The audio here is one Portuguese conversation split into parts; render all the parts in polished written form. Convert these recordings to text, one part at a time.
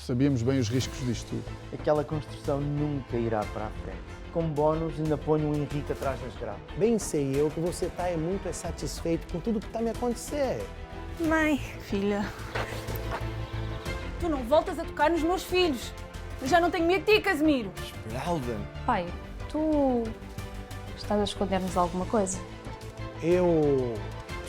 Sabíamos bem os riscos disto tudo. Aquela construção nunca irá para a frente. Como bónus, ainda ponho um Henrique atrás das grades. Bem sei eu que você está muito satisfeito com tudo que está me acontecendo. Mãe, filha, tu não voltas a tocar nos meus filhos. Eu já não tenho medo de ti, Casimiro. Esperalda. Pai, tu estás a esconder-nos alguma coisa? Eu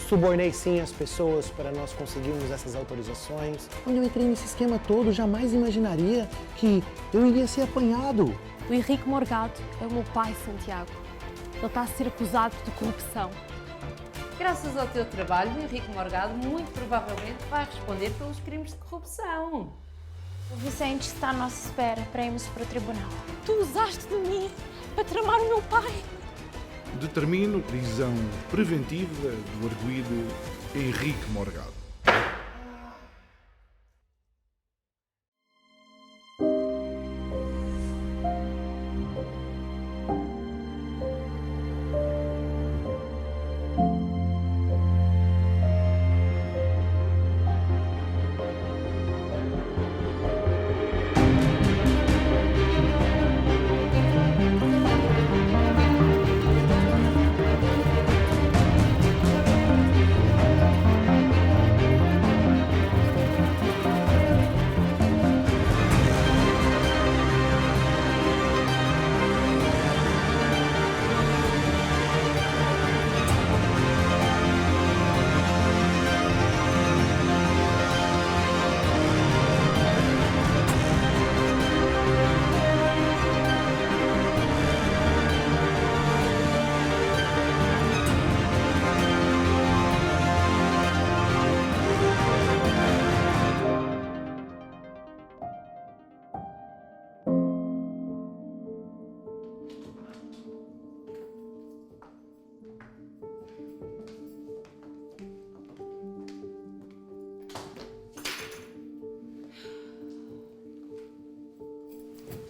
subornei sim as pessoas para nós conseguirmos essas autorizações. Quando eu entrei nesse esquema todo, jamais imaginaria que eu iria ser apanhado. O Henrique Morgado é o meu pai, Santiago. Ele está a ser acusado de corrupção. Graças ao teu trabalho, o Henrique Morgado muito provavelmente vai responder pelos crimes de corrupção. O Vicente está à nossa espera para irmos para o tribunal. Tu usaste de mim para tramar o meu pai. Determino prisão preventiva do arguido Henrique Morgado.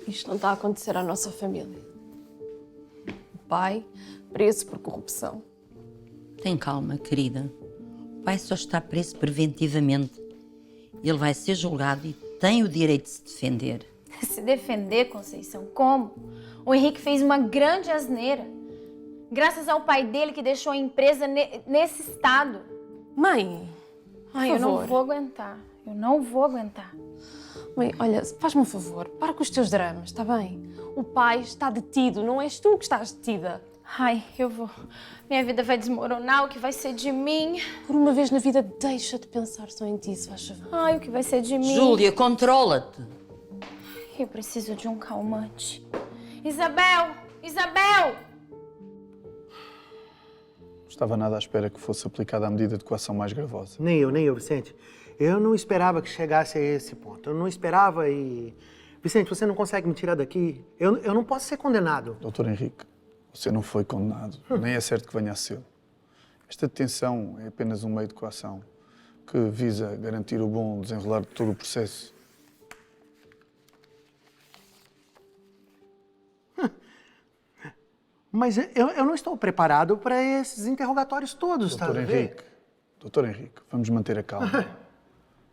Isto não está a acontecer à nossa família. O pai, preso por corrupção. Tem calma, querida. O pai só está preso preventivamente. Ele vai ser julgado e tem o direito de se defender. Se defender, Conceição, como? O Henrique fez uma grande asneira. Graças ao pai dele que deixou a empresa nesse estado. Mãe, Ai, eu não vou aguentar. Eu não vou aguentar. Mãe, olha, faz-me um favor, para com os teus dramas, está bem? O pai está detido, não és tu que estás detida. Ai, eu vou. Minha vida vai desmoronar, o que vai ser de mim? Por uma vez na vida, deixa de pensar só em ti, se faz favor. Ai, o que vai ser de mim? Júlia, controla-te. Eu preciso de um calmante. Isabel! Isabel! Não estava nada à espera que fosse aplicada a medida de coação mais gravosa. Nem eu, Vicente. Eu não esperava que chegasse a esse ponto. Eu não esperava e... Vicente, você não consegue me tirar daqui? Eu não posso ser condenado. Doutor Henrique, você não foi condenado. Nem é certo que venha a ser. Esta detenção é apenas um meio de coação que visa garantir o bom desenrolar de todo o processo. Mas eu não estou preparado para esses interrogatórios todos, tá? Doutor Henrique, vamos manter a calma.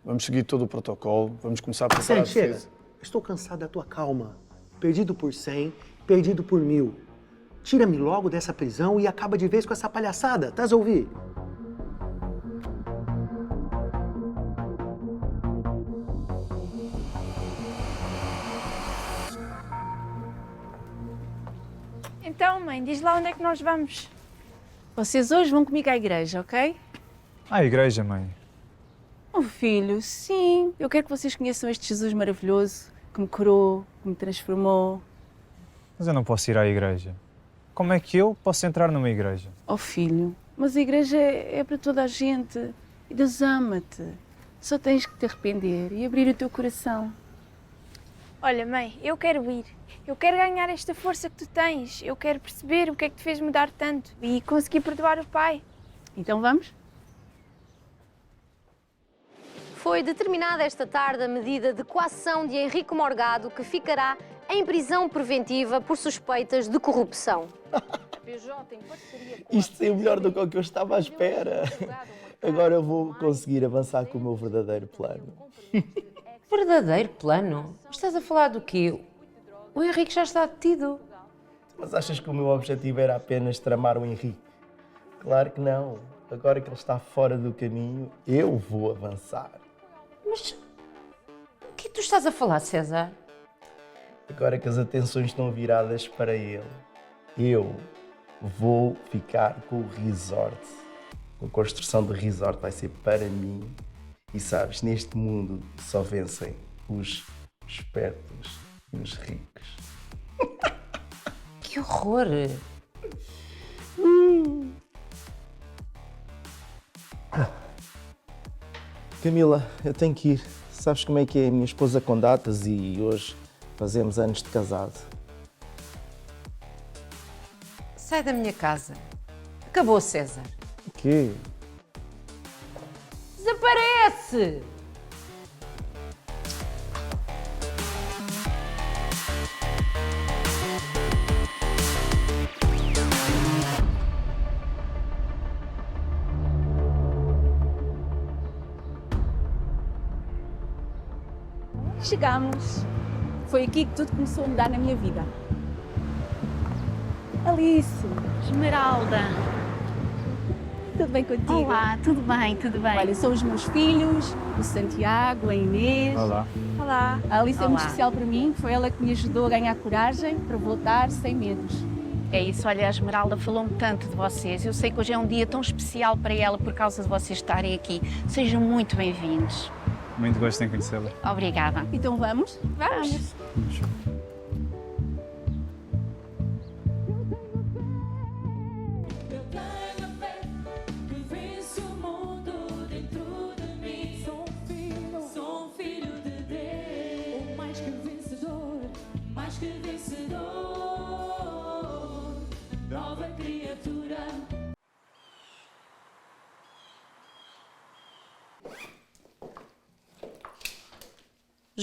Vamos seguir todo o protocolo, vamos começar a preparar a Vicente, defesa. chega. Estou cansado da tua calma. Perdido por 100, perdido por 1000. Tira-me logo dessa prisão e acaba de vez com essa palhaçada, estás a ouvir? Então, mãe, diz lá onde é que nós vamos. Vocês hoje vão comigo à igreja, ok? À igreja, mãe. Oh, filho, sim. Eu quero que vocês conheçam este Jesus maravilhoso que me curou, que me transformou. Mas eu não posso ir à igreja. Como é que eu posso entrar numa igreja? Oh, filho, mas a igreja é para toda a gente. E Deus ama-te. Só tens que te arrepender e abrir o teu coração. Olha, mãe, eu quero ir. Eu quero ganhar esta força que tu tens. Eu quero perceber o que é que te fez mudar tanto e conseguir perdoar o pai. Então vamos? Foi determinada esta tarde a medida de coação de Henrique Morgado, que ficará em prisão preventiva por suspeitas de corrupção. Isto saiu melhor do que o que eu estava à espera. Agora eu vou conseguir avançar com o meu verdadeiro plano. Verdadeiro plano? Estás a falar do quê? O Henrique já está detido. Mas achas que o meu objetivo era apenas tramar o Henrique? Claro que não. Agora que ele está fora do caminho, eu vou avançar. Mas o que tu estás a falar, César? Agora que as atenções estão viradas para ele, eu vou ficar com o resort. A construção do resort vai ser para mim. E sabes, neste mundo só vencem os espertos e os ricos. Que horror! Camila, eu tenho que ir. Sabes como é que é a minha esposa com datas e hoje fazemos anos de casado. Sai da minha casa. Acabou, César. O quê? Desaparece! Chegámos. Foi aqui que tudo começou a mudar na minha vida. Alice, Esmeralda. Tudo bem contigo? Olá, tudo bem, tudo bem. Olha, são os meus filhos, o Santiago, a Inês. Olá. Olá. A Alice é muito Olá. especial para mim, foi ela que me ajudou a ganhar coragem para voltar sem medos. É isso, olha, a Esmeralda falou-me tanto de vocês. Eu sei que hoje é um dia tão especial para ela por causa de vocês estarem aqui. Sejam muito bem-vindos. Muito gosto em conhecê-la. Obrigada. Então vamos? Vamos.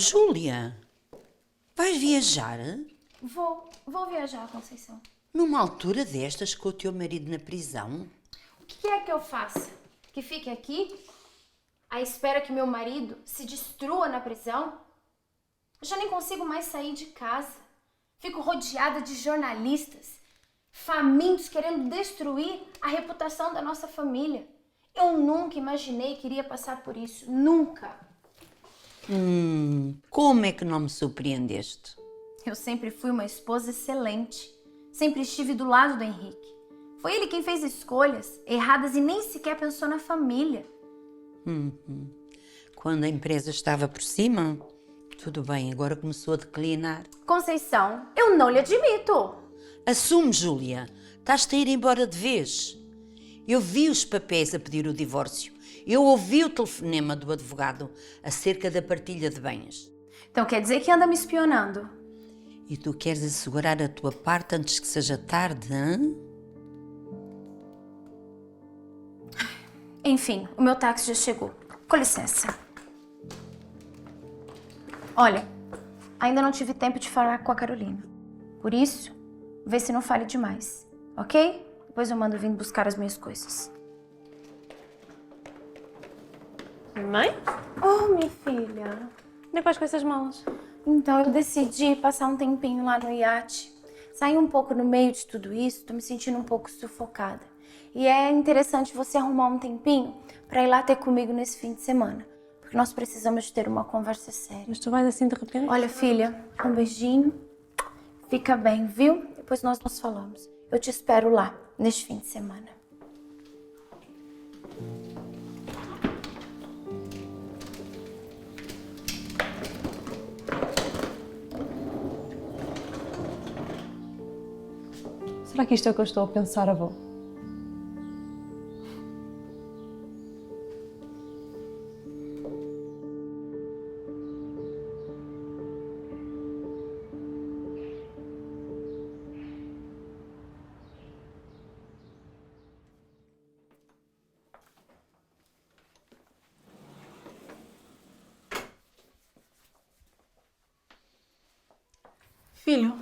Júlia, vais viajar? Vou viajar, Conceição. Numa altura destas com o teu marido na prisão? O que é que eu faça? Que fique aqui à espera que meu marido se destrua na prisão? Eu já nem consigo mais sair de casa. Fico rodeada de jornalistas, famintos querendo destruir a reputação da nossa família. Eu nunca imaginei que iria passar por isso. Nunca. Como é que não me surpreendeste? Eu sempre fui uma esposa excelente. Sempre estive do lado do Henrique. Foi ele quem fez escolhas erradas e nem sequer pensou na família. Quando a empresa estava por cima, tudo bem, agora começou a declinar. Conceição, eu não lhe admito. Assume, Júlia, estás-te a ir embora de vez. Eu vi os papéis a pedir o divórcio. Eu ouvi o telefonema do advogado acerca da partilha de bens. Então quer dizer que anda me espionando? E tu queres assegurar a tua parte antes que seja tarde, hein? Enfim, o meu táxi já chegou. Com licença. Olha, ainda não tive tempo de falar com a Carolina. Por isso, vê se não fale demais, ok? Depois eu mando vir buscar as minhas coisas. Mãe? Oh, minha filha. Onde é que vais com essas malas? Então, eu decidi passar um tempinho lá no iate. Sair um pouco no meio de tudo isso, tô me sentindo um pouco sufocada. E é interessante você arrumar um tempinho para ir lá ter comigo nesse fim de semana. Porque nós precisamos de ter uma conversa séria. Mas tu vais assim de repente? Olha, filha, um beijinho. Fica bem, viu? Depois nós nos falamos. Eu te espero lá, neste fim de semana. Será que isto é o que eu estou a pensar, avó? Filho,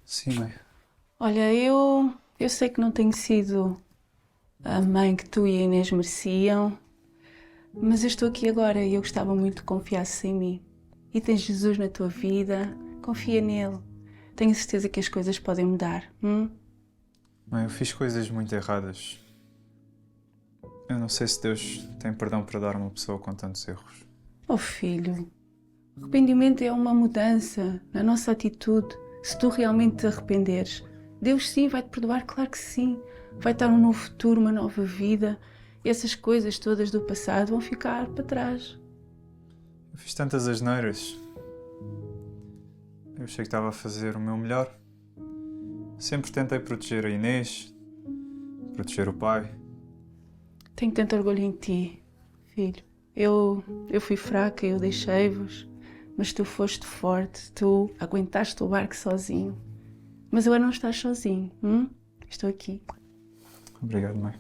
Sim, mãe. olha, eu sei que não tenho sido a mãe que tu e a Inês mereciam, mas eu estou aqui agora e eu gostava muito que confiasses em mim e tens Jesus na tua vida, confia nele. Tenho certeza que as coisas podem mudar. Mãe, eu fiz coisas muito erradas. Eu não sei se Deus tem perdão para dar a uma pessoa com tantos erros. Oh filho, arrependimento é uma mudança na nossa atitude. Se tu realmente te arrependeres, Deus sim vai te perdoar, claro que sim. Vai dar um novo futuro, uma nova vida. E essas coisas todas do passado vão ficar para trás. Eu fiz tantas asneiras. Eu achei que estava a fazer o meu melhor. Sempre tentei proteger a Inês, proteger o pai. Tenho tanto orgulho em ti, filho. Eu fui fraca, eu deixei-vos, mas tu foste forte, tu aguentaste o barco sozinho. Mas agora não estás sozinho, Estou aqui. Obrigado, mãe.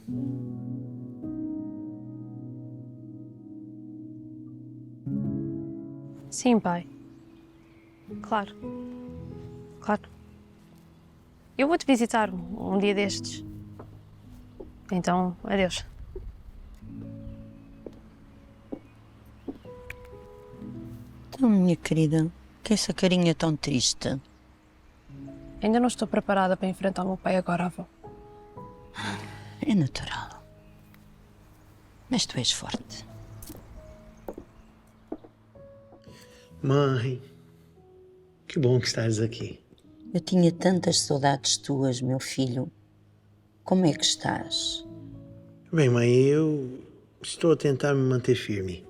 Sim, pai. Claro. Claro. Eu vou-te visitar um dia destes. Então, adeus. Então, minha querida, que essa carinha tão triste? Ainda não estou preparada para enfrentar o meu pai agora, avó. É natural. Mas tu és forte. Mãe, que bom que estás aqui. Eu tinha tantas saudades tuas, meu filho. Como é que estás? Bem, mãe, eu estou a tentar me manter firme.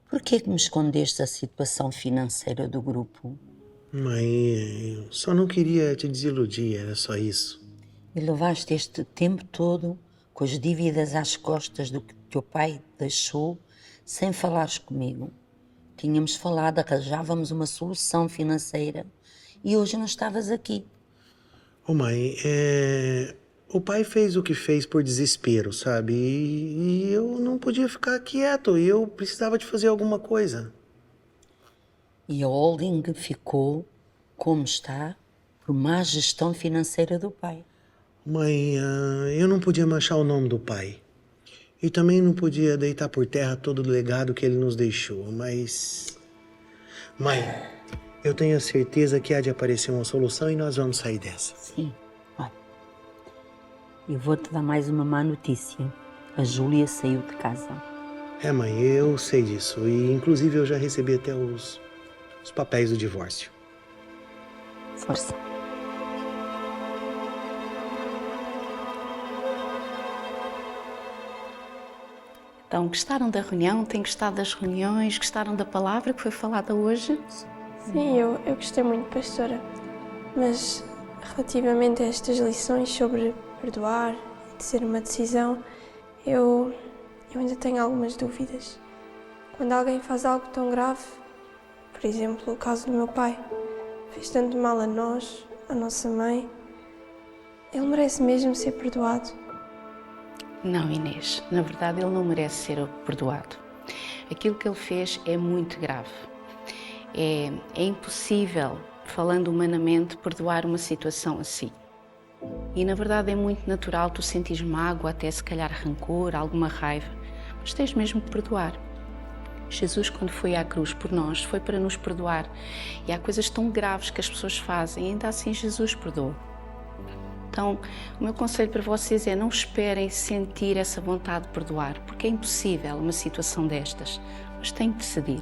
Por que é que me escondeste a situação financeira do grupo? Mãe, eu só não queria te desiludir, era só isso. E levaste este tempo todo com as dívidas às costas do que teu pai deixou, sem falares comigo. Tínhamos falado, arranjávamos uma solução financeira e hoje não estavas aqui. Ô mãe, o pai fez o que fez por desespero, sabe? E eu não podia ficar quieto, eu precisava de fazer alguma coisa. E a holding ficou como está por má gestão financeira do pai. Mãe, eu não podia manchar o nome do pai. E também não podia deitar por terra todo o legado que ele nos deixou, mas... Mãe, eu tenho a certeza que há de aparecer uma solução e nós vamos sair dessa. Sim, olha. E vou-te dar mais uma má notícia. A Júlia saiu de casa. É, mãe, eu sei disso. E, inclusive, eu já recebi até os papéis do divórcio. Força. Então, gostaram da reunião? Têm gostado das reuniões? Gostaram da palavra que foi falada hoje? Sim, eu gostei muito, pastora. Mas, relativamente a estas lições sobre perdoar e de ser uma decisão, eu ainda tenho algumas dúvidas. Quando alguém faz algo tão grave, por exemplo, o caso do meu pai, fez tanto mal a nós, a nossa mãe, ele merece mesmo ser perdoado? Não, Inês. Na verdade, ele não merece ser perdoado. Aquilo que ele fez é muito grave. É impossível, falando humanamente, perdoar uma situação assim. E, na verdade, é muito natural tu sentires mágoa, até se calhar rancor, alguma raiva. Mas tens mesmo que perdoar. Jesus, quando foi à cruz por nós, foi para nos perdoar. E há coisas tão graves que as pessoas fazem, e ainda assim Jesus perdoou. Então, o meu conselho para vocês é não esperem sentir essa vontade de perdoar, porque é impossível uma situação destas, mas têm que decidir.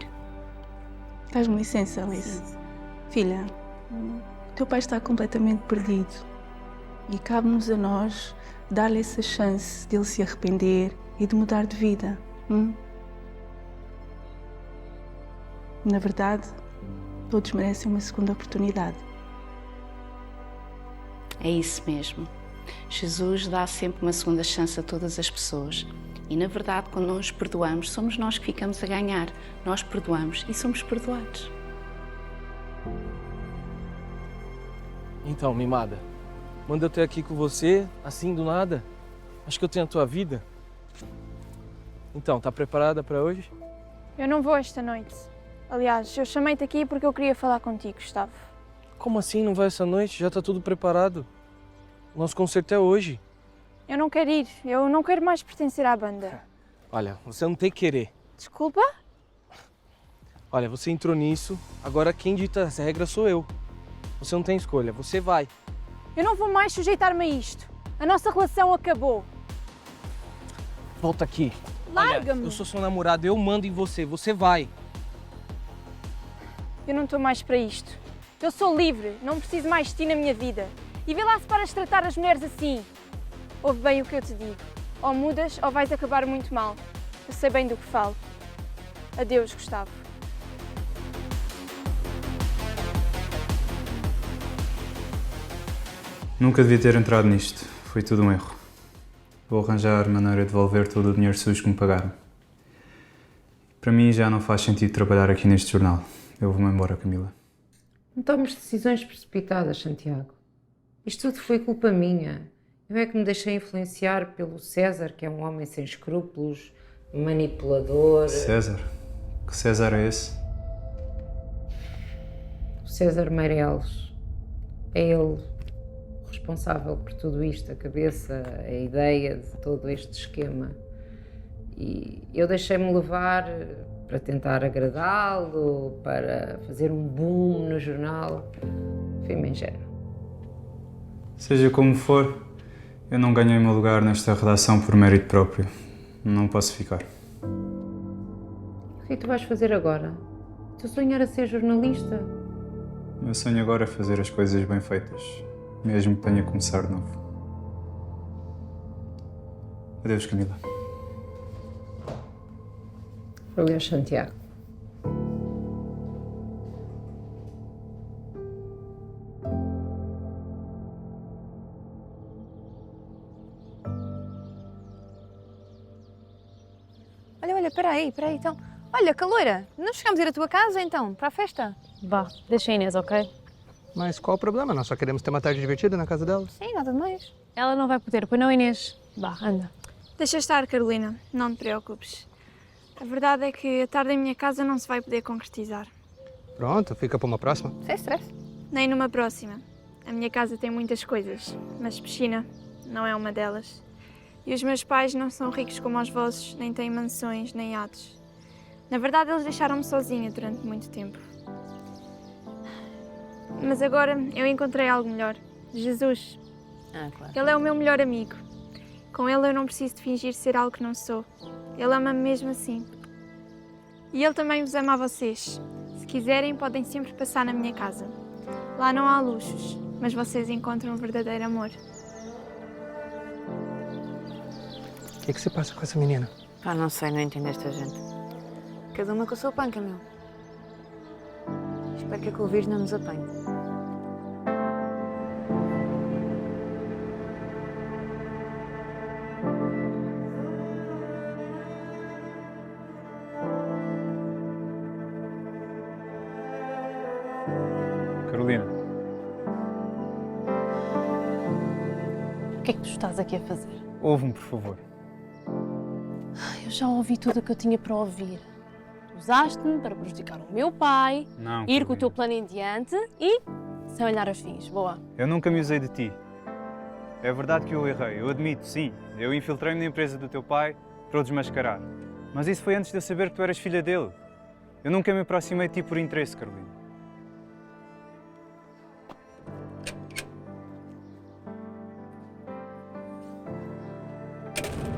Dás-me licença, Alice? Sim. Filha, o teu pai está completamente perdido e cabe-nos a nós dar-lhe essa chance de ele se arrepender e de mudar de vida. Na verdade, todos merecem uma segunda oportunidade. É isso mesmo. Jesus dá sempre uma segunda chance a todas as pessoas. E, na verdade, quando nós perdoamos, somos nós que ficamos a ganhar. Nós perdoamos e somos perdoados. Então, mimada, manda eu até aqui com você, assim do nada. Acho que eu tenho a tua vida. Então, tá preparada para hoje? Eu não vou esta noite. Aliás, eu chamei-te aqui porque eu queria falar contigo, Gustavo. Como assim não vai essa noite? Já tá tudo preparado. O nosso concerto é hoje. Eu não quero ir. Eu não quero mais pertencer à banda. Olha, você não tem que querer. Desculpa? Olha, você entrou nisso, agora quem dita as regras sou eu. Você não tem escolha, você vai. Eu não vou mais sujeitar-me a isto. A nossa relação acabou. Volta aqui. Larga-me! Eu sou seu namorado, eu mando em você, você vai. Eu não estou mais para isto. Eu sou livre, não preciso mais de ti na minha vida. E vê lá se paras de tratar as mulheres assim. Ouve bem o que eu te digo. Ou mudas ou vais acabar muito mal. Eu sei bem do que falo. Adeus, Gustavo. Nunca devia ter entrado nisto. Foi tudo um erro. Vou arranjar maneira de devolver todo o dinheiro sujo que me pagaram. Para mim já não faz sentido trabalhar aqui neste jornal. Eu vou-me embora, Camila. Não tomes decisões precipitadas, Santiago. Isto tudo foi culpa minha. Eu é que me deixei influenciar pelo César, que é um homem sem escrúpulos, manipulador. César? Que César é esse? O César Meireles. É ele o responsável por tudo isto, a cabeça, a ideia de todo este esquema. E eu deixei-me levar para tentar agradá-lo, para fazer um boom no jornal. Fui-me ingênuo. Seja como for, eu não ganhei o meu lugar nesta redação por mérito próprio. Não posso ficar. O que é que tu vais fazer agora? O teu sonho era ser jornalista. O meu sonho agora é fazer as coisas bem feitas, mesmo que tenha que começar de novo. Adeus, Camila. Adeus, Santiago. Olha, espera aí, então. Olha, caloira, não chegamos a ir à tua casa então, para a festa? Vá, deixa a Inês, ok? Mas qual o problema? Nós só queremos ter uma tarde divertida na casa dela. Sim, nada de mais. Ela não vai poder, pois não, Inês? Vá, anda. Deixa estar, Carolina, não te preocupes. A verdade é que a tarde em minha casa não se vai poder concretizar. Pronto, fica para uma próxima. Sem stress. Nem numa próxima. A minha casa tem muitas coisas, mas piscina não é uma delas. E os meus pais não são ricos como os vossos, nem têm mansões, nem iates. Na verdade, eles deixaram-me sozinha durante muito tempo. Mas agora eu encontrei algo melhor. Jesus. Claro. Ele é o meu melhor amigo. Com ele eu não preciso de fingir ser algo que não sou. Ele ama-me mesmo assim. E ele também vos ama a vocês. Se quiserem, podem sempre passar na minha casa. Lá não há luxos, mas vocês encontram um verdadeiro amor. O que é que se passa com essa menina? Pá, não sei, não entendo esta gente. Cada uma com a sua panca, meu. Espero que a Covid não nos apanhe. Carolina. O que é que tu estás aqui a fazer? Ouve-me, por favor. Eu já ouvi tudo o que eu tinha para ouvir. Usaste-me para prejudicar o meu pai, Não, ir com o Carolina. teu plano em diante e sem olhar aos fins. Boa. Eu nunca me usei de ti. É verdade que eu errei, eu admito, sim. Eu infiltrei-me na empresa do teu pai para o desmascarar. Mas isso foi antes de eu saber que tu eras filha dele. Eu nunca me aproximei de ti por interesse, Carolina.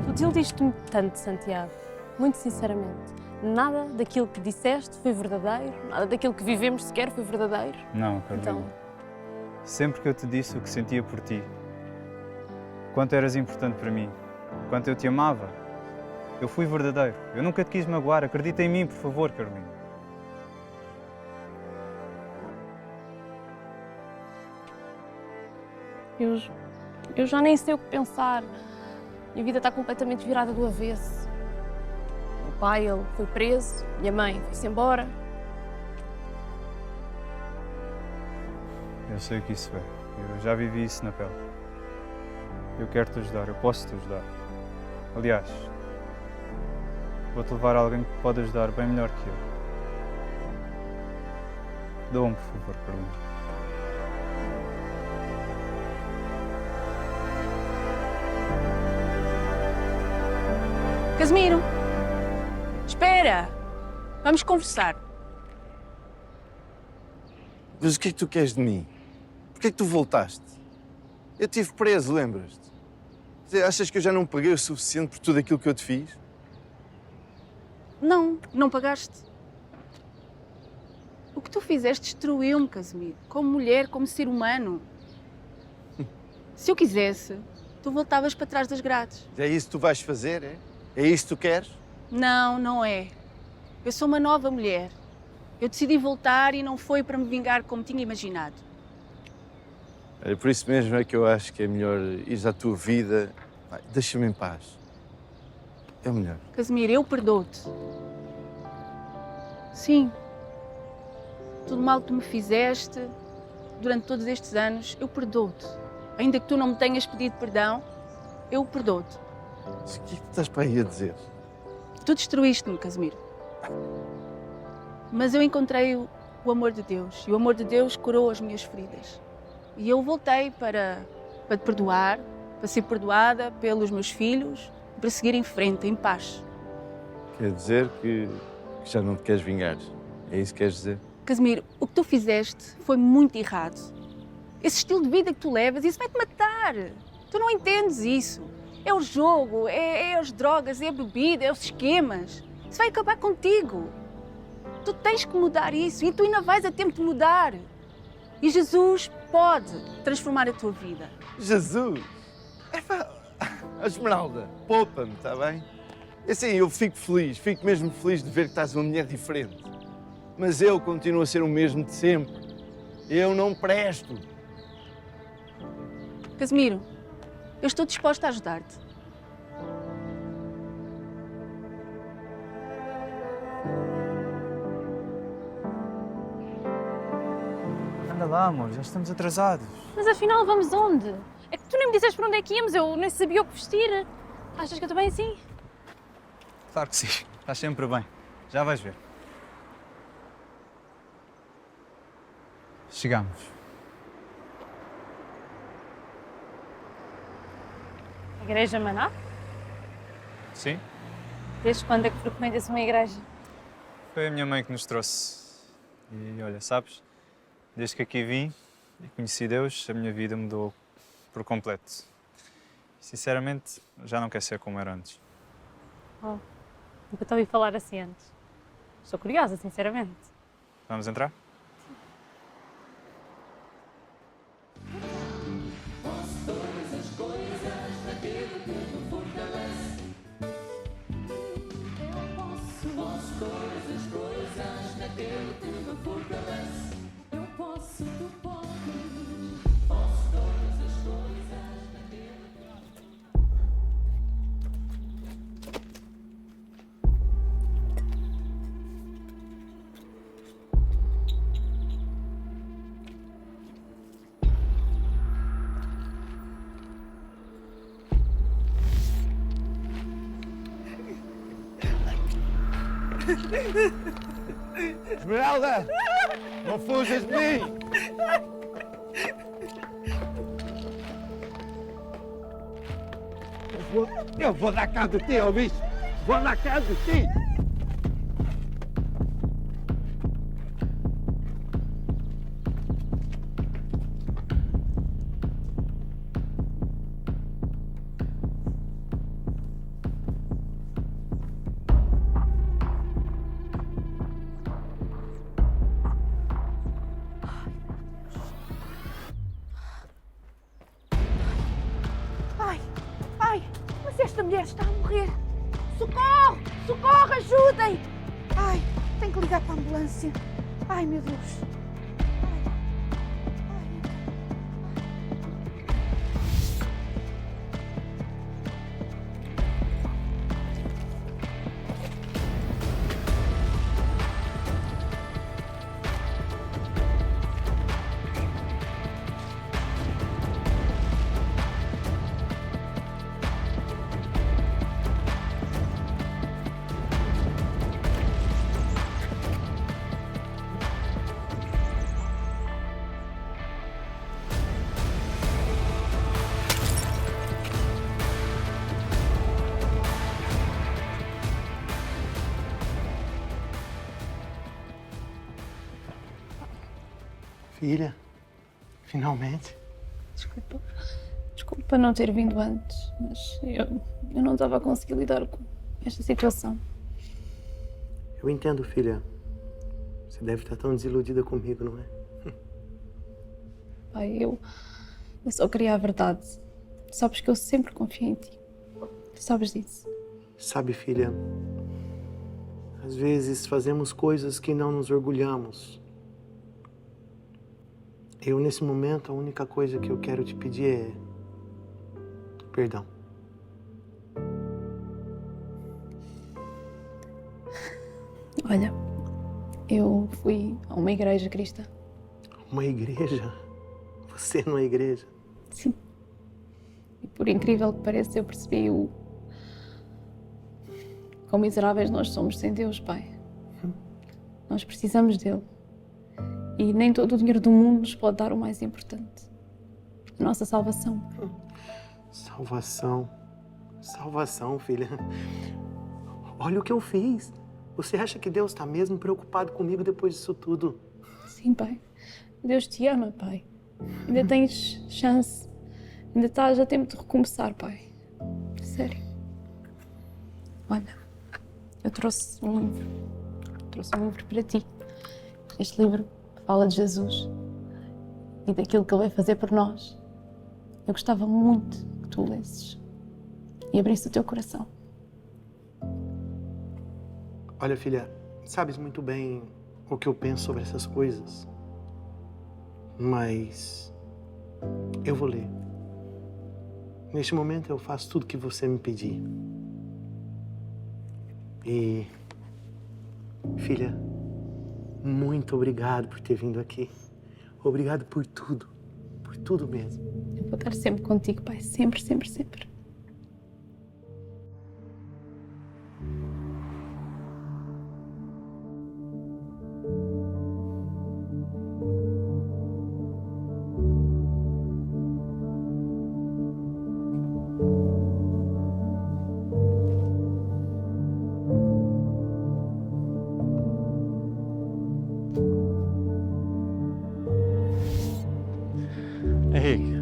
Tu desiludiste-me tanto, Santiago. Muito sinceramente. Nada daquilo que disseste foi verdadeiro, nada daquilo que vivemos sequer foi verdadeiro. Não, Carolina. Então, Sempre que eu te disse o que sentia por ti, quanto eras importante para mim, quanto eu te amava, eu fui verdadeiro. Eu nunca te quis magoar. Acredita em mim, por favor, Carolina. eu já nem sei o que pensar. Minha vida está completamente virada do avesso. O meu pai, ele foi preso, minha mãe foi-se embora. Eu sei o que isso é. Eu já vivi isso na pele. Eu quero te ajudar, eu posso te ajudar. Aliás, vou-te levar a alguém que pode ajudar bem melhor que eu. Dá-me, por favor, Carolina. Casimiro, espera. Vamos conversar. Mas o que é que tu queres de mim? Porquê é que tu voltaste? Eu estive preso, lembras-te? Achas que eu já não paguei o suficiente por tudo aquilo que eu te fiz? Não, não pagaste. O que tu fizeste destruiu-me, Casimiro. Como mulher, como ser humano. Se eu quisesse, tu voltavas para trás das grades. É isso que tu vais fazer, é? É isso que tu queres? Não, não é. Eu sou uma nova mulher. Eu decidi voltar e não foi para me vingar como tinha imaginado. É por isso mesmo é que eu acho que é melhor ires à tua vida. Vai, deixa-me em paz. É o melhor. Casimiro, eu perdoo-te. Sim. Tudo mal que tu me fizeste durante todos estes anos, eu perdoo-te. Ainda que tu não me tenhas pedido perdão, eu perdoo-te. Mas o que é que tu estás para aí a dizer? Tu destruíste-me, Casimiro. Mas eu encontrei o amor de Deus. E o amor de Deus curou as minhas feridas. E eu voltei para te perdoar, para ser perdoada pelos meus filhos, para seguir em frente, em paz. Quer dizer que já não te queres vingar? É isso que queres dizer? Casimiro, o que tu fizeste foi muito errado. Esse estilo de vida que tu levas, isso vai-te matar. Tu não entendes isso. É o jogo, é as drogas, é a bebida, é os esquemas. Isso vai acabar contigo. Tu tens que mudar isso e tu ainda vais a tempo de mudar. E Jesus pode transformar a tua vida. Jesus! Esmeralda, poupa-me, está bem? Assim, eu fico feliz, fico mesmo feliz de ver que estás uma mulher diferente. Mas eu continuo a ser o mesmo de sempre. Eu não presto. Casimiro, eu estou disposta a ajudar-te. Anda lá, amor, já estamos atrasados. Mas afinal vamos onde? É que tu nem me disseste para onde é que íamos, eu nem sabia o que vestir. Achas que eu estou bem assim? Claro que sim, estás sempre bem. Já vais ver. Chegamos. Igreja Maná? Sim? Desde quando é que frequentas uma igreja? Foi a minha mãe que nos trouxe. E olha, sabes, desde que aqui vim e conheci Deus, a minha vida mudou por completo. Sinceramente, já não quer ser como era antes. Oh, nunca te ouvi falar assim antes. Estou curiosa, sinceramente. Vamos entrar? Esmeralda! Não fujas de mim! Eu vou dar cabo de ti, ó bicho! Vou dar cabo de ti! Ai, mas esta mulher está a morrer. Socorro! Socorro, ajudem! Ai, tenho que ligar para a ambulância. Ai, meu Deus. Filha, finalmente. Desculpa não ter vindo antes, mas eu não estava a conseguir lidar com esta situação. Eu entendo, filha. Você deve estar tão desiludida comigo, não é? Pai, eu só queria a verdade. Sabes que eu sempre confiei em ti. Tu sabes disso. Sabe, filha, às vezes fazemos coisas que não nos orgulhamos. Eu, nesse momento, a única coisa que eu quero te pedir é perdão. Olha, eu fui a uma igreja cristã. Uma igreja? Você numa igreja? Sim. E por incrível que pareça, eu percebi o quão miseráveis nós somos sem Deus, Pai. Nós precisamos dele. E nem todo o dinheiro do mundo nos pode dar o mais importante. A nossa salvação. Salvação. Salvação, filha. Olha o que eu fiz. Você acha que Deus está mesmo preocupado comigo depois disso tudo? Sim, Pai. Deus te ama, Pai. Ainda tens chance. Ainda estás a tempo de recomeçar, Pai. Sério. Olha, eu trouxe um livro. Trouxe um livro para ti. Este livro fala de Jesus e daquilo que Ele vai fazer por nós. Eu gostava muito que tu o lesses e abrisse o teu coração. Olha, filha, sabes muito bem o que eu penso sobre essas coisas. Mas eu vou ler. Neste momento eu faço tudo que você me pedir. E, filha, muito obrigado por ter vindo aqui. Obrigado por tudo mesmo. Eu vou estar sempre contigo, Pai, sempre, sempre, sempre. Henrique,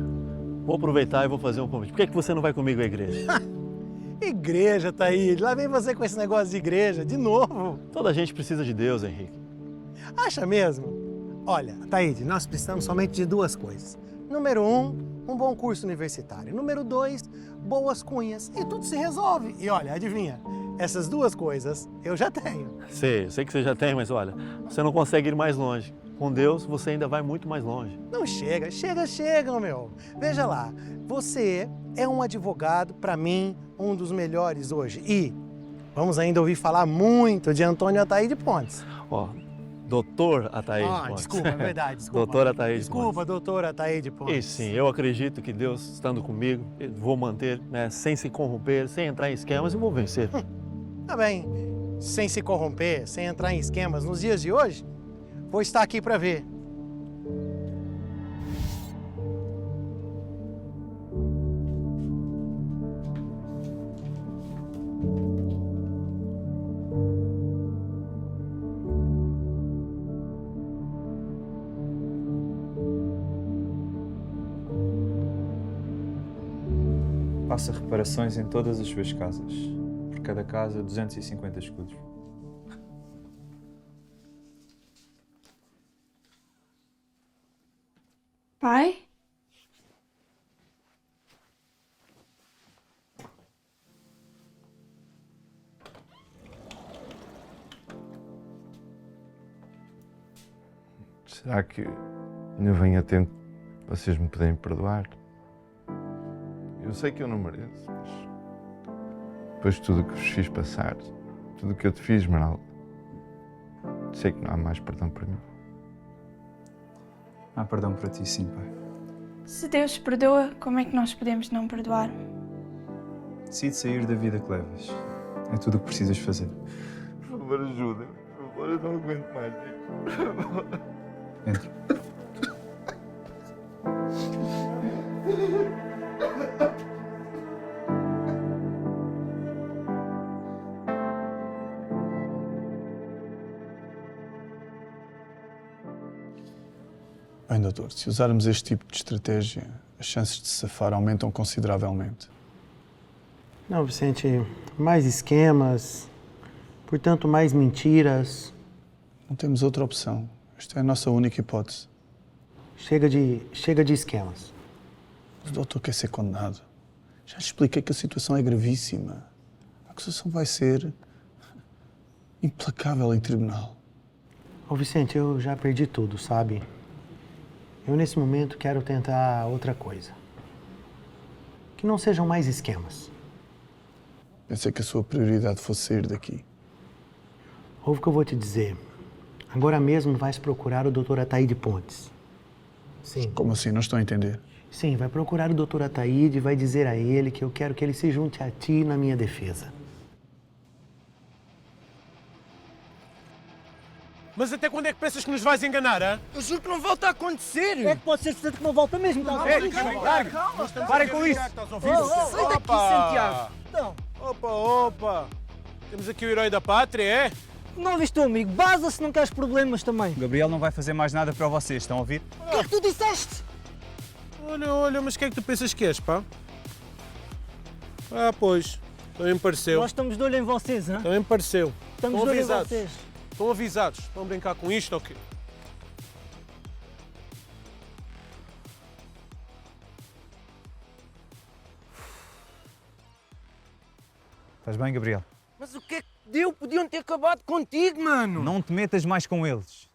vou aproveitar e vou fazer um convite. Por que você não vai comigo à igreja? Igreja, Taíde. Lá vem você com esse negócio de igreja, de novo. Toda gente precisa de Deus, Henrique. Acha mesmo? Olha, Taíde, nós precisamos somente de duas coisas. Número 1, um bom curso universitário. Número 2, boas cunhas. E tudo se resolve. E olha, adivinha? Essas duas coisas eu já tenho. Sei que você já tem, mas olha, você não consegue ir mais longe. Com Deus, você ainda vai muito mais longe. Não chega, meu. Veja lá, você é um advogado, para mim, um dos melhores hoje. E vamos ainda ouvir falar muito de Antônio Ataíde Pontes. Ó, doutor Ataíde Pontes. Desculpa, é verdade, desculpa. Doutor Ataíde Pontes. Desculpa, doutor Ataíde Pontes. E sim, eu acredito que Deus, estando comigo, eu vou manter, né, sem se corromper, sem entrar em esquemas, e vou vencer. Tá bem, sem se corromper, sem entrar em esquemas, nos dias de hoje, vou estar aqui para ver. Faça reparações em todas as suas casas. Por cada casa, 250 escudos. Pai? Será que ainda vem a tempo de vocês me poderem perdoar? Eu sei que eu não mereço, mas depois de tudo o que vos fiz passar, tudo o que eu te fiz, Esmeralda, sei que não há mais perdão para mim. Há perdão para ti, sim, Pai. Se Deus perdoa, como é que nós podemos não perdoar? Decide sair da vida que levas. É tudo o que precisas fazer. Por favor, ajuda-me. Por favor, eu não aguento mais isto. Por favor. Entra. Bem, doutor, se usarmos este tipo de estratégia, as chances de se safar aumentam consideravelmente. Não, Vicente, mais esquemas, portanto, mais mentiras. Não temos outra opção. Esta é a nossa única hipótese. Chega de esquemas. O doutor quer ser condenado. Já lhe expliquei que a situação é gravíssima. A acusação vai ser implacável em tribunal. Ô, Vicente, eu já perdi tudo, sabe? Eu, nesse momento, quero tentar outra coisa. Que não sejam mais esquemas. Pensei que a sua prioridade fosse sair daqui. Ouve o que eu vou te dizer. Agora mesmo vais procurar o Dr. Ataíde Pontes. Sim. Como assim? Não estou a entender. Sim, vai procurar o Dr. Ataíde e vai dizer a ele que eu quero que ele se junte a ti na minha defesa. Mas até quando é que pensas que nos vais enganar, hã? Eu juro que não volta a acontecer. É que pode ser certo que não volta mesmo. Parem com isso. Sai daqui, Santiago. Não. Opa. Temos aqui o herói da pátria, é? Não viste o amigo? Baza se não queres problemas também. O Gabriel não vai fazer mais nada para vocês, estão a ouvir? O que é que tu disseste? Olha, mas o que é que tu pensas que és, pá? Ah, pois. Também me pareceu. Nós estamos de olho em vocês, hã? Também me pareceu. Estamos de olho em vocês. Estão avisados. Estão a brincar com isto ou quê? Estás bem, Gabriel? Mas o que é que deu? Podiam ter acabado contigo, mano. Não te metas mais com eles.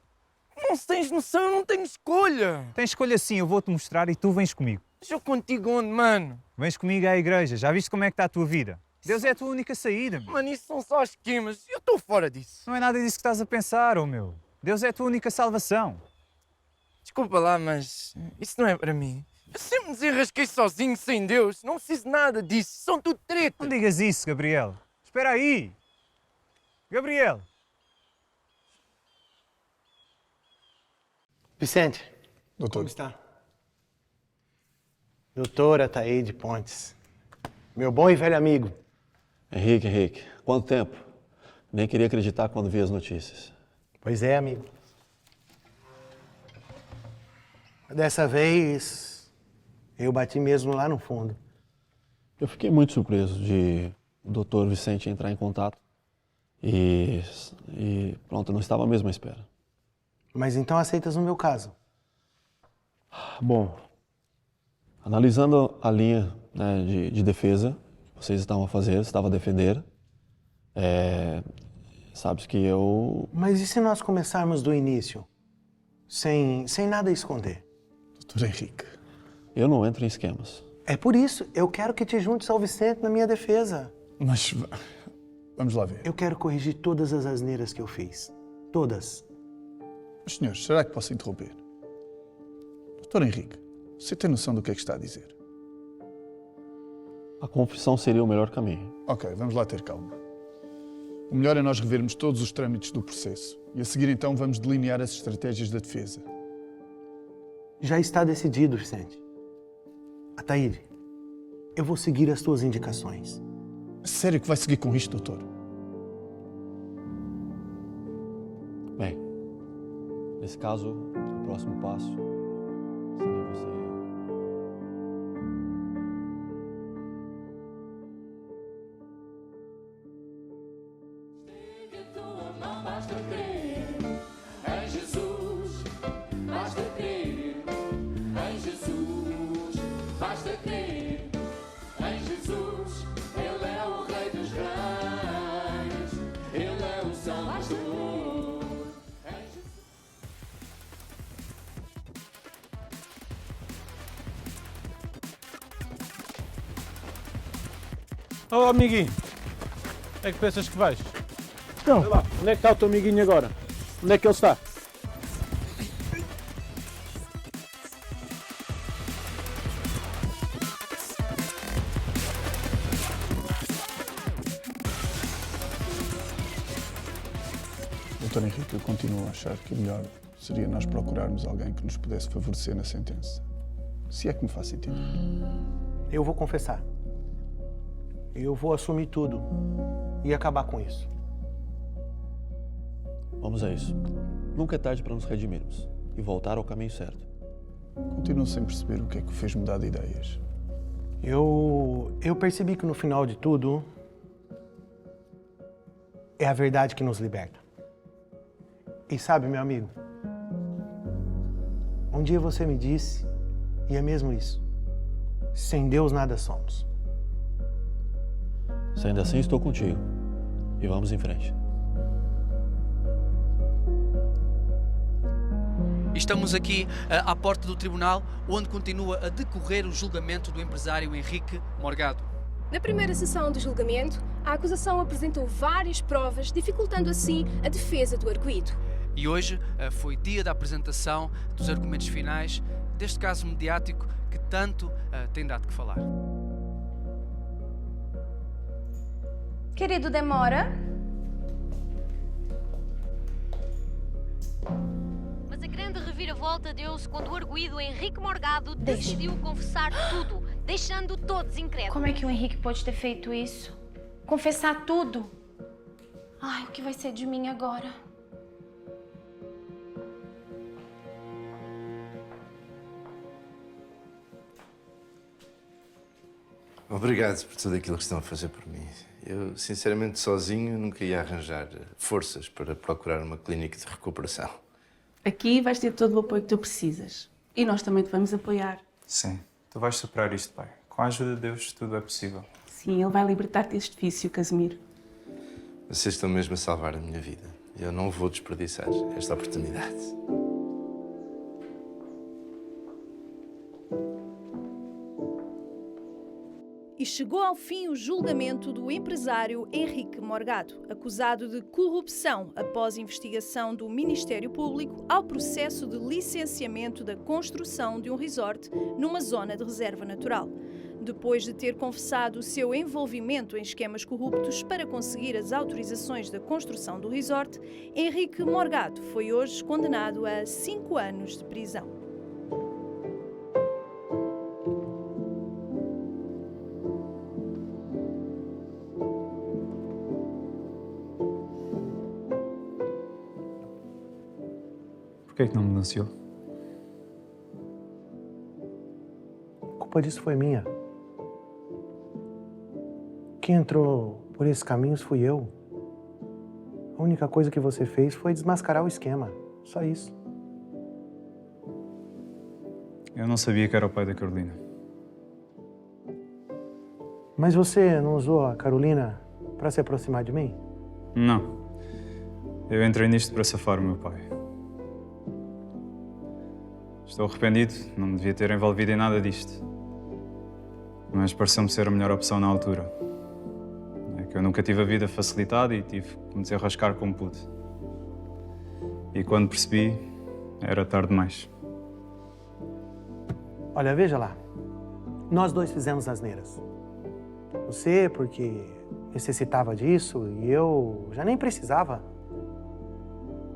Não tens noção, eu não tenho escolha. Tens escolha sim, eu vou-te mostrar e tu vens comigo. Mas eu contigo onde, mano? Vens comigo à igreja, já viste como é que está a tua vida? Deus é a tua única saída. Meu. Mano, isso são só esquemas, eu estou fora disso. Não é nada disso que estás a pensar, oh meu. Deus é a tua única salvação. Desculpa lá, mas isso não é para mim. Eu sempre me desenrasquei sozinho, sem Deus. Não preciso nada disso, são tudo treta. Não digas isso, Gabriel. Espera aí. Gabriel. Vicente. Doutor. Como está? Doutor Ataíde Pontes. Meu bom e velho amigo. Henrique, quanto tempo? Nem queria acreditar quando vi as notícias. Pois é, amigo. Dessa vez, eu bati mesmo lá no fundo. Eu fiquei muito surpreso de o doutor Vicente entrar em contato e pronto, eu não estava mesmo à espera. Mas então aceitas o meu caso? Bom, analisando a linha, né, de defesa que vocês estavam a fazer, estava a defender, sabes que eu... Mas e se nós começarmos do início? Sem nada a esconder? Doutor Henrique. Eu não entro em esquemas. É por isso, eu quero que te juntes ao Vicente na minha defesa. Mas vamos lá ver. Eu quero corrigir todas as asneiras que eu fiz. Todas. Mas, senhores, será que posso interromper? Doutor Henrique, você tem noção do que é que está a dizer? A confissão seria o melhor caminho. Ok, vamos lá ter calma. O melhor é nós revermos todos os trâmites do processo. E a seguir, então, vamos delinear as estratégias da defesa. Já está decidido, Vicente. Ataíde, eu vou seguir as tuas indicações. Sério que vai seguir com isto, doutor? Bem, nesse caso, o próximo passo seria você... Basta crer em Jesus, basta crer em Jesus, basta crer em Jesus, Ele é o Rei dos Reis, Ele é o Salvador. Oh, amiguinho, onde é que pensas que vais? Então, Sei lá, onde é que está o teu amiguinho agora? Onde é que ele está? Doutor Henrique, eu continuo a achar que o melhor seria nós procurarmos alguém que nos pudesse favorecer na sentença. Se é que me faço entender. Eu vou confessar. Eu vou assumir tudo e acabar com isso. Vamos a isso. Nunca é tarde para nos redimirmos e voltar ao caminho certo. Continuo sem perceber o que é que o fez mudar de ideias. Eu percebi que no final de tudo é a verdade que nos liberta. E sabe, meu amigo, um dia você me disse, e é mesmo isso, sem Deus nada somos. Sendo assim, estou contigo. E vamos em frente. Estamos aqui à porta do tribunal, onde continua a decorrer o julgamento do empresário Henrique Morgado. Na primeira sessão do julgamento, a acusação apresentou várias provas, dificultando assim a defesa do arguido. E hoje foi dia da apresentação dos argumentos finais deste caso mediático que tanto tem dado que falar. Querido, demora? Mas a grande reviravolta deu-se quando o arguido Henrique Morgado decidiu confessar tudo, deixando todos incrédulos. Como é que o Henrique pode ter feito isso? Confessar tudo? Ai, o que vai ser de mim agora? Obrigado por tudo aquilo que estão a fazer por mim. Eu, sinceramente, sozinho nunca ia arranjar forças para procurar uma clínica de recuperação. Aqui vais ter todo o apoio que tu precisas. E nós também te vamos apoiar. Sim, tu vais superar isto, pai. Com a ajuda de Deus, tudo é possível. Sim, ele vai libertar-te deste vício, Casimiro. Vocês estão mesmo a salvar a minha vida. Eu não vou desperdiçar esta oportunidade. E chegou ao fim o julgamento do empresário Henrique Morgado, acusado de corrupção após investigação do Ministério Público ao processo de licenciamento da construção de um resort numa zona de reserva natural. Depois de ter confessado o seu envolvimento em esquemas corruptos para conseguir as autorizações da construção do resort, Henrique Morgado foi hoje condenado a 5 anos de prisão. Por que é que não me denunciou? A culpa disso foi minha. Quem entrou por esses caminhos fui eu. A única coisa que você fez foi desmascarar o esquema. Só isso. Eu não sabia que era o pai da Carolina. Mas você não usou a Carolina para se aproximar de mim? Não. Eu entrei nisto para safar o meu pai. Estou arrependido, não me devia ter envolvido em nada disto. Mas pareceu-me ser a melhor opção na altura. É que eu nunca tive a vida facilitada e tive que me desenrascar como pude. E quando percebi, era tarde demais. Olha, veja lá. Nós dois fizemos asneiras. Você porque necessitava disso e eu já nem precisava.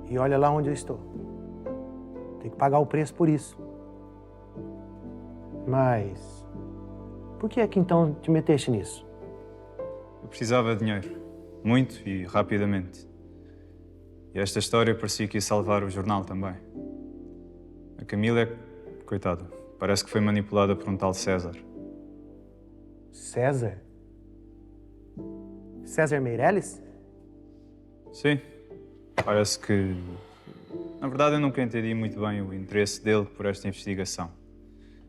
E olha lá onde eu estou. Tem que pagar o preço por isso. Mas por que é que então te meteste nisso? Eu precisava de dinheiro. Muito e rapidamente. E esta história parecia que ia salvar o jornal também. A Camila é, coitada, parece que foi manipulada por um tal César. César? César Meirelles? Sim. Parece que... Na verdade, eu nunca entendi muito bem o interesse dele por esta investigação.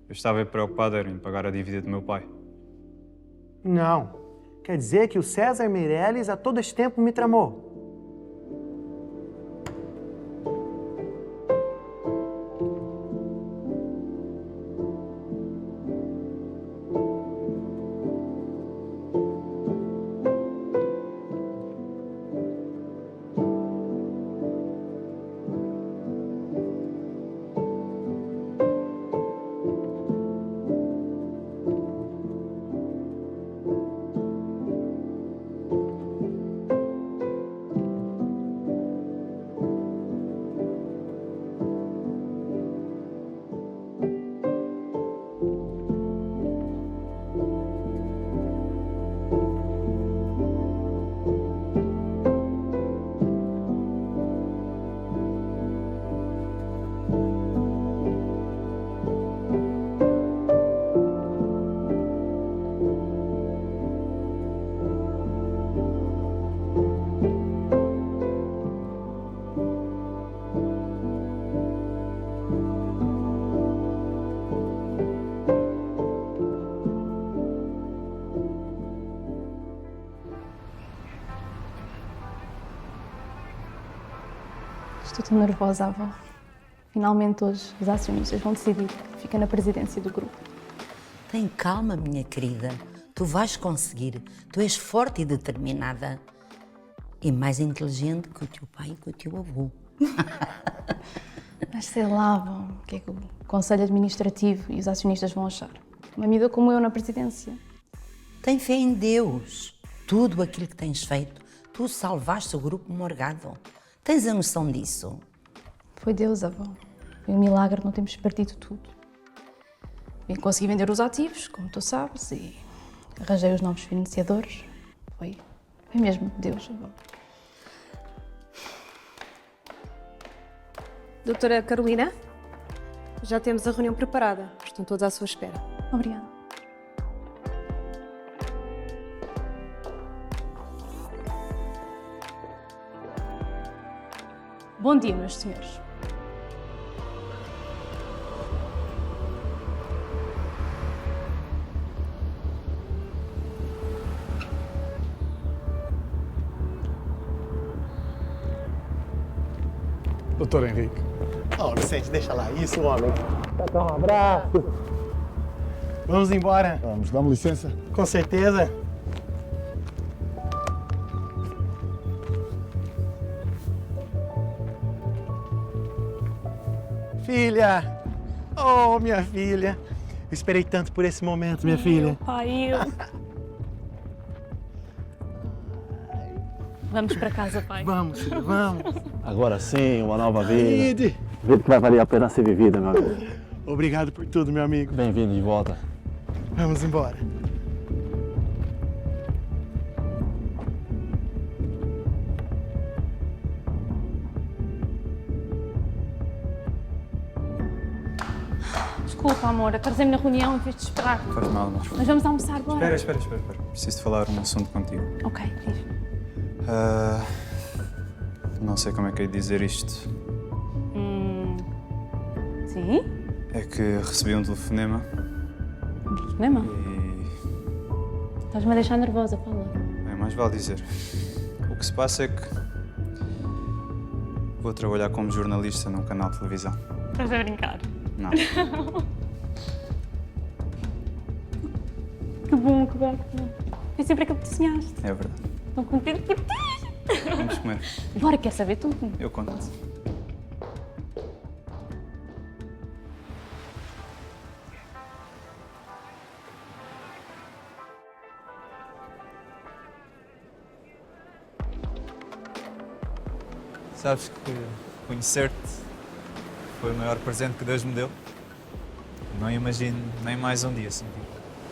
Eu estava preocupado em pagar a dívida do meu pai. Não. Quer dizer que o César Meirelles a todo este tempo me tramou? Estou nervosa, avó. Finalmente hoje os acionistas vão decidir que fica na presidência do grupo. Tem calma, minha querida. Tu vais conseguir. Tu és forte e determinada. E mais inteligente que o teu pai e que o teu avô. Mas sei lá, avó, o que é que o Conselho Administrativo e os acionistas vão achar? Uma amiga como eu na presidência. Tem fé em Deus. Tudo aquilo que tens feito, tu salvaste o grupo Morgado. Tens a noção disso? Foi Deus, avó. Foi um milagre não termos perdido tudo. E consegui vender os ativos, como tu sabes, e arranjei os novos financiadores. Foi mesmo Deus, avó. Doutora Carolina, já temos a reunião preparada. Estão todos à sua espera. Obrigada. Bom dia, meus senhores. Doutor Henrique. Oh, Vicente, deixa lá. Isso, homem. Dá um abraço. Vamos embora? Vamos, dá-me licença. Com certeza. Filha! Oh, minha filha! Eu esperei tanto por esse momento, minha filha. Pai, Vamos para casa, pai. Vamos, filho, vamos. Agora sim, uma nova vida. Vida que vai valer a pena ser vivida, meu amigo. Obrigado por tudo, meu amigo. Bem-vindo de volta. Vamos embora. Desculpa, amor, atrasei-me na reunião em vez de esperar. Faz mal, amor. Mas vamos almoçar agora. Espera. Preciso de falar um assunto contigo. Ok, diz. Não sei como é que hei de dizer isto. Sim? É que recebi um telefonema. Telefonema? Estás-me a deixar nervosa, fala. É mais vale dizer. O que se passa é que vou trabalhar como jornalista num canal de televisão. Estás a brincar? Não. Que bom. Foi sempre aquilo que tu sonhaste. É verdade. Estou contente por ti. Vamos comer. Bora, quer saber tudo? Eu conto-te. Sabes que conhecer-te foi o maior presente que Deus me deu. Não imagino nem mais um dia sem ti.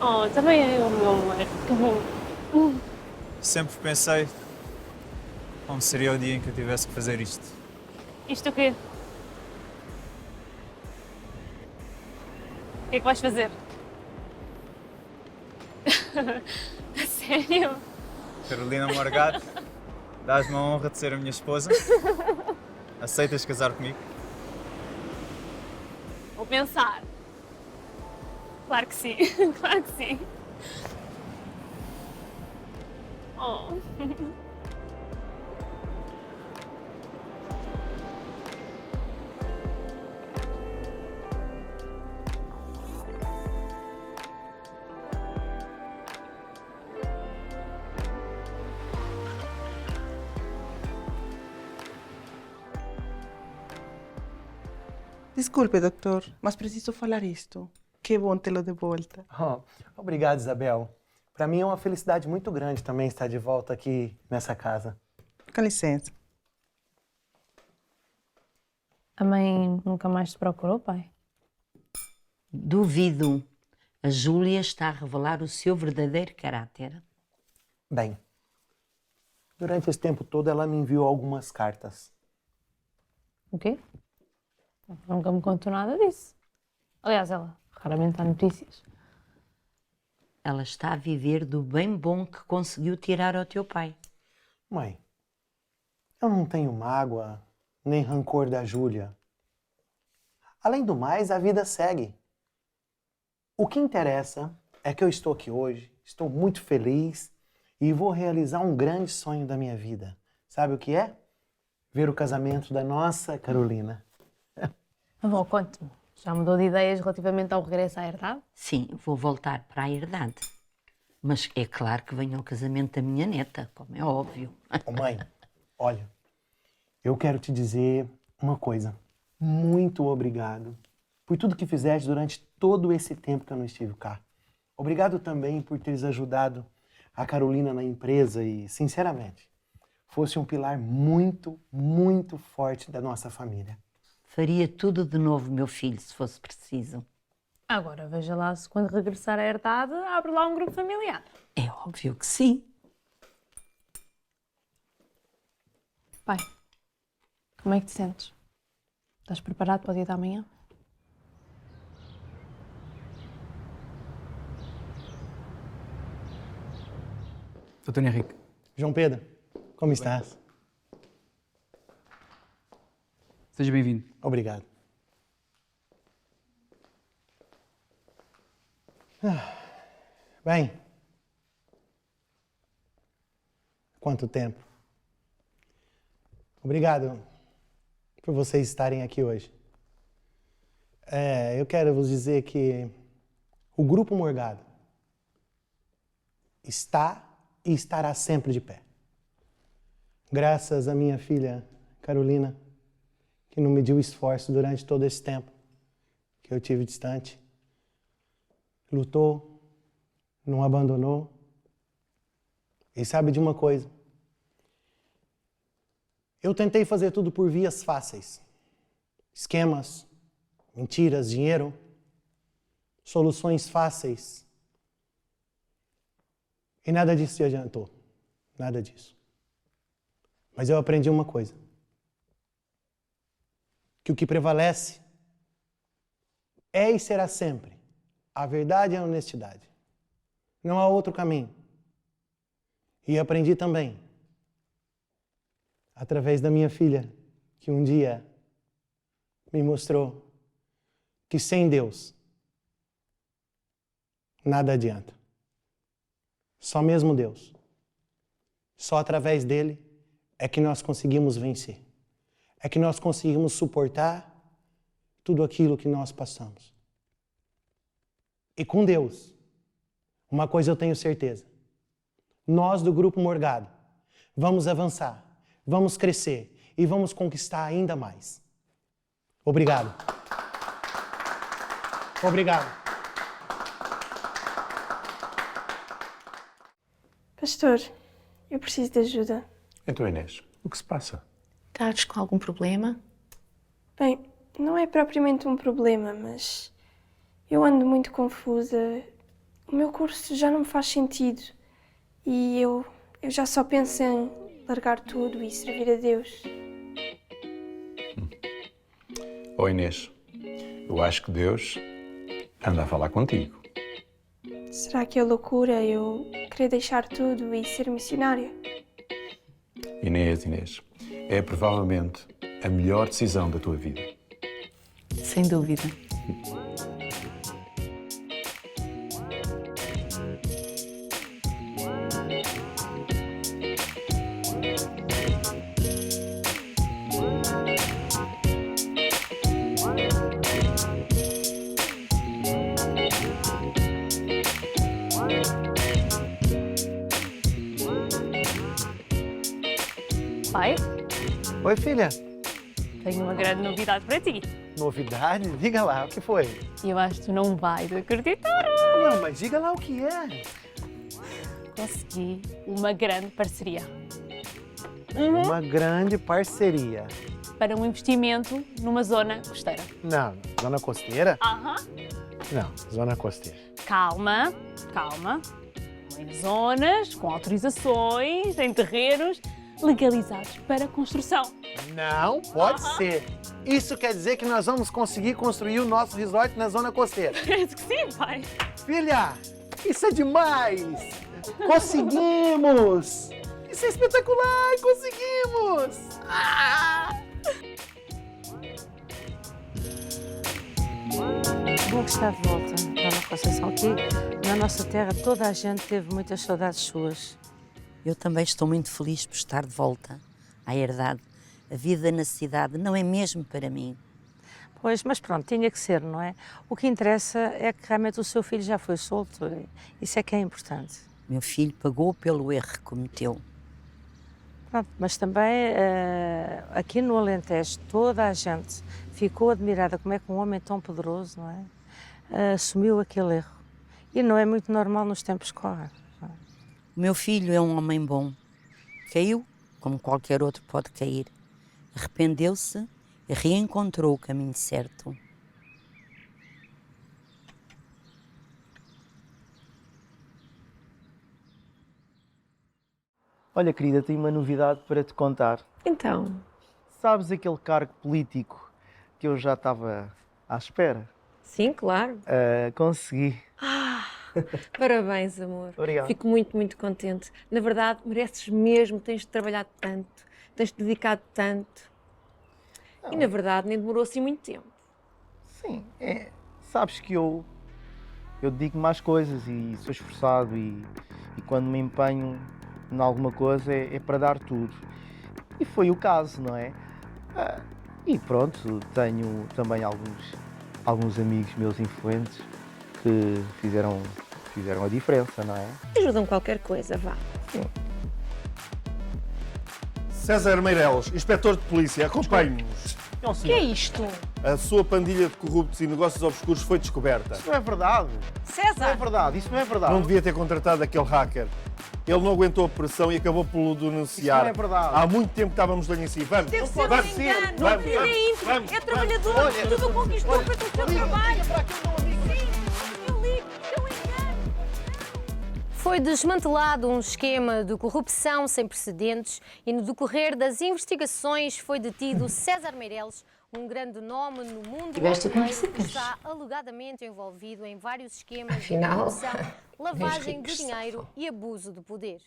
Oh, também eu, meu amor. Que bom. Sempre pensei como seria o dia em que eu tivesse que fazer isto. Isto o quê? O que é que vais fazer? A sério? Carolina Morgado, dás-me a honra de ser a minha esposa? Aceitas casar comigo? Vou pensar. Claro que sim, claro que sim. Oh. Desculpe, doutor, mas preciso falar isto. Que bom tê-lo de volta. Oh, obrigado, Isabel. Para mim é uma felicidade muito grande também estar de volta aqui nessa casa. Com licença. A mãe nunca mais te procurou, pai? Duvido. A Júlia está a revelar o seu verdadeiro caráter. Bem, durante esse tempo todo ela me enviou algumas cartas. O quê? Nunca me contou nada disso. Aliás, ela raramente dá notícias. Ela está a viver do bem bom que conseguiu tirar ao teu pai. Mãe, eu não tenho mágoa nem rancor da Júlia. Além do mais, a vida segue. O que interessa é que eu estou aqui hoje, estou muito feliz e vou realizar um grande sonho da minha vida. Sabe o que é? ver o casamento da nossa Carolina. Avó, conte-me. Já mudou de ideias relativamente ao regresso à herdade? Sim, vou voltar para a herdade. Mas é claro que venho ao casamento da minha neta, como é óbvio. Ô mãe, olha, eu quero te dizer uma coisa. Muito obrigado por tudo que fizeste durante todo esse tempo que eu não estive cá. Obrigado também por teres ajudado a Carolina na empresa e, sinceramente, fosse um pilar muito, muito forte da nossa família. Faria tudo de novo, meu filho, se fosse preciso. Agora, veja lá se quando regressar à herdade, abre lá um grupo familiar. É óbvio que sim. Pai, como é que te sentes? Estás preparado para o dia da manhã? Doutor Henrique. João Pedro, como estás? Seja bem-vindo. Obrigado. Bem, quanto tempo. Obrigado por vocês estarem aqui hoje. Eu quero vos dizer que o Grupo Morgado está e estará sempre de pé. Graças à minha filha Carolina, que não mediu esforço durante todo esse tempo que eu tive distante. Lutou, não abandonou. E sabe de uma coisa? Eu tentei fazer tudo por vias fáceis. Esquemas, mentiras, dinheiro, soluções fáceis. E nada disso te adiantou. Nada disso. Mas eu aprendi uma coisa. Que o que prevalece é e será sempre a verdade e a honestidade. Não há outro caminho. E aprendi também, através da minha filha, que um dia me mostrou que sem Deus nada adianta. Só mesmo Deus. Só através dele é que nós conseguimos vencer. É que nós conseguimos suportar tudo aquilo que nós passamos. E com Deus, uma coisa eu tenho certeza. Nós do Grupo Morgado vamos avançar, vamos crescer e vamos conquistar ainda mais. Obrigado. Obrigado. Pastor, eu preciso de ajuda. Então, Inês, o que se passa? Estás com algum problema? Bem, não é propriamente um problema, mas eu ando muito confusa. O meu curso já não me faz sentido e eu já só penso em largar tudo e servir a Deus. Oh, Inês, eu acho que Deus anda a falar contigo. Será que é loucura eu querer deixar tudo e ser missionária? Inês, é provavelmente a melhor decisão da tua vida. Sem dúvida. Pai, Oi, filha. tenho uma grande novidade para ti. Novidade? Diga lá, o que foi? Eu acho que tu não vais acreditar. Não, mas diga lá o que é. Consegui uma grande parceria. Uma grande parceria. Para um investimento numa zona costeira. Não, zona costeira? Aham. Não, zona costeira. Calma. Em zonas com autorizações, em terrenos legalizados para construção. Não, pode ser. Isso quer dizer que nós vamos conseguir construir o nosso resort na zona costeira. Acredito que sim, pai. Filha, isso é demais! Conseguimos! Isso é espetacular! Conseguimos! Bom que está de volta, Dona Conceição, aqui na nossa terra toda a gente teve muitas saudades suas. Eu também estou muito feliz por estar de volta à herdade, A vida na cidade não é mesmo para mim. Pois, mas pronto, tinha que ser, não é? O que interessa é que realmente o seu filho já foi solto. Isso é que é importante. Meu filho pagou pelo erro que cometeu. Pronto, mas também aqui no Alentejo toda a gente ficou admirada como é que um homem tão poderoso, não é? Assumiu aquele erro. E não é muito normal nos tempos que correm. O meu filho é um homem bom. Caiu, como qualquer outro pode cair. Arrependeu-se e reencontrou o caminho certo. Olha, querida, tenho uma novidade para te contar. Então? Sabes aquele cargo político que eu já estava à espera? Sim, claro. Consegui. Parabéns, amor. Obrigado. Fico muito, muito contente. Na verdade, mereces mesmo, tens trabalhado tanto, tens dedicado tanto. E na verdade, nem demorou assim muito tempo. Sim, sabes que eu dedico-me às coisas e sou esforçado e quando me empenho em alguma coisa é para dar tudo. E foi o caso, não é? E pronto, tenho também alguns amigos meus influentes que fizeram a diferença, não é? Ajudam qualquer coisa, vá. Sim. César Meireles, inspetor de polícia, acompanhe-nos. O que é isto? A sua pandilha de corruptos e negócios obscuros foi descoberta. Isso não é verdade. César! Não é verdade, isso não é verdade. Não devia ter contratado aquele hacker. Ele não aguentou a pressão e acabou por denunciar. Isso não é verdade. Há muito tempo que estávamos ali em si. Vamos, Deve ser vamos, um engano. vamos, Ele é íntegro, é trabalhador, tudo conquistou para o seu trabalho. Foi desmantelado um esquema de corrupção sem precedentes e no decorrer das investigações foi detido César Meireles, um grande nome no mundo Tiveste hoteleiro que está alegadamente envolvido em vários esquemas Afinal, de corrupção, lavagem de ricos dinheiro e abuso de poder.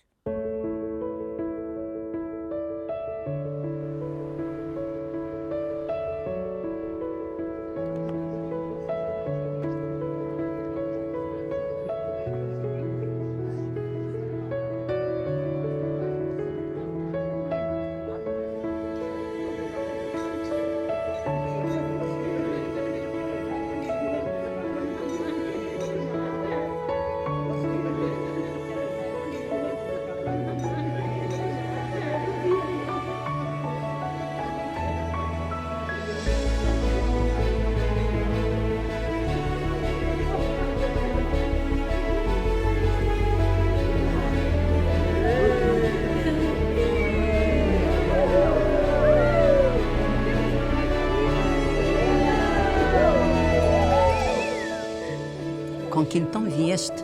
Com que então vieste?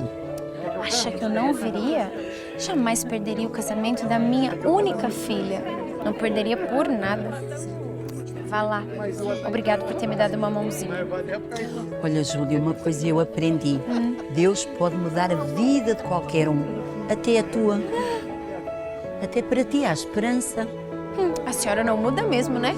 Acha que eu não viria? Jamais perderia o casamento da minha única filha. Não perderia por nada. Vá lá. Obrigado por ter me dado uma mãozinha. Olha, Júlia, uma coisa eu aprendi. Deus pode mudar a vida de qualquer um, até a tua. Até para ti há esperança. A senhora não muda mesmo, né?